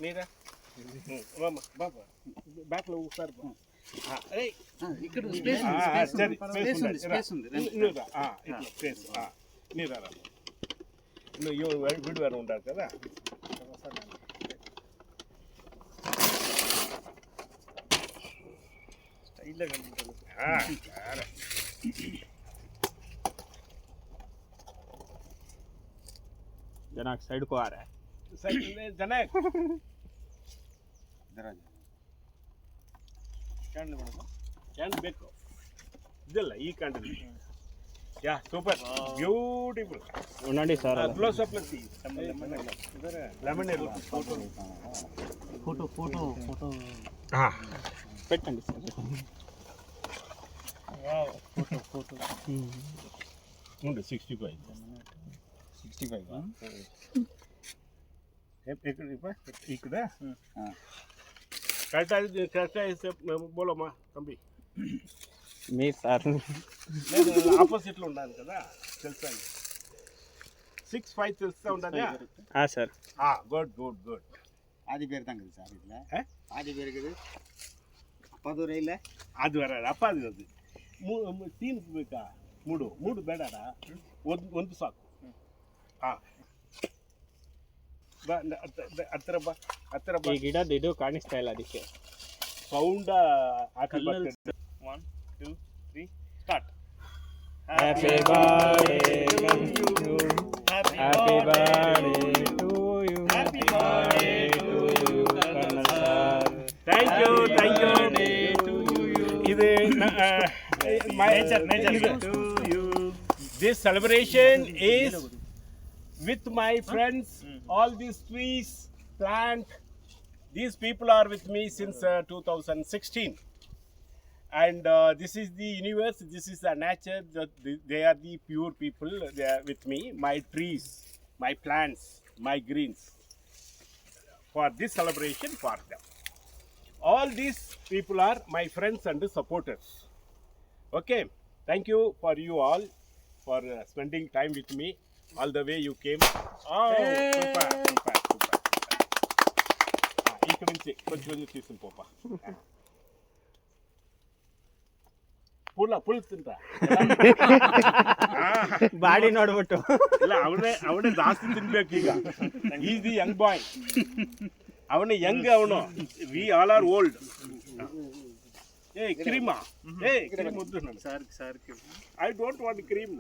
ನೀರಾ ಬಾಬಾ ಬ್ಯಾಕ್లో ఒకసారి అరే ఇక్కడ స్పేస్ ఉంది ఇట్లా స్పేస్ నీరా నువ్వు విడివారు ఉంటారు కదా స్టైల్గా కనిపిస్తుంది जनक साइड को आ रहा है जनक ಕ್ಯಾಂಡಲ್ ಬೇಕು ಇದಲ್ಲ ಈ ಕ್ಯಾಂಡಲ್ ಯಾ ಸೂಪರ್ ಬ್ಯೂಟಿಫುಲ್ ఉండండి sir close up lassi lemon ಇಲ್ಲ ఫోటో ಹಾ పెట్టండి సార్ ವಾವ್ ಫೋಟೋ ನೋಡಿ 65 ఇక్కడ కరెక్ట్ బోలమ్మా తంబి మీ సార్ నేను ఆపోజిట్లో ఉన్నాను కదా తెలుసా 65 తెలుస్తా ఉండాలి సార్ గుడ్ గుడ్ గుడ్ ஆதி பேர் தாங்க சார் இதில் ஆதி பேர் இருக்குது அப்பது இல்லை ಅದು ವರ ಅಪ್ಪ ಅದು ತೀನ್ ಬೇಕಾ ಮೂಡು ಬೇಡಾಡ ಒಂದು ಸಾಕು ಹತ್ತಿರ ಬಾ ಈ ಗಿಡದ ಇದು ಕಾಣಿಸ್ತಾ ಇಲ್ಲ ಅದಕ್ಕೆ ಸೌಂಡ್ ಹಾಕಿ 1 2 3 start happy birthday to you happy birthday to you happy birthday to you colonel sir thank you ಇದು nature to you this celebration is with my friends, all these trees, plant, these people are with me since 2016. And this is the universe, this is the nature, they are the pure people, they are with me, my trees, my plants, my greens. For this celebration, for them. All these people are my friends and supporters. Okay, thank you for you all for spending time with me. All the way you came. Oh, super. ఇక్కడ నుంచి కొంచెం తీసుకుని పోపా full ತಿಂತ body ನೋಡ್ಬಿಟ್ಟು ಇಲ್ಲ ಅವನೇ ಜಾಸ್ತಿ ತಿನ್ಬೇಕು ಈಗ ಈಸ್ ದಿ ಯಂಗ್ ಬಾಯ್ ಅವನೇ ಯಂಗ್ ಅವನು ವಿ ಆಲ್ ಆರ್ ಓಲ್ಡ್ ಕ್ರೀಮಾ ಕ್ರೀಮ್ ಮುದ್ದು ನಾನು sir I don't want cream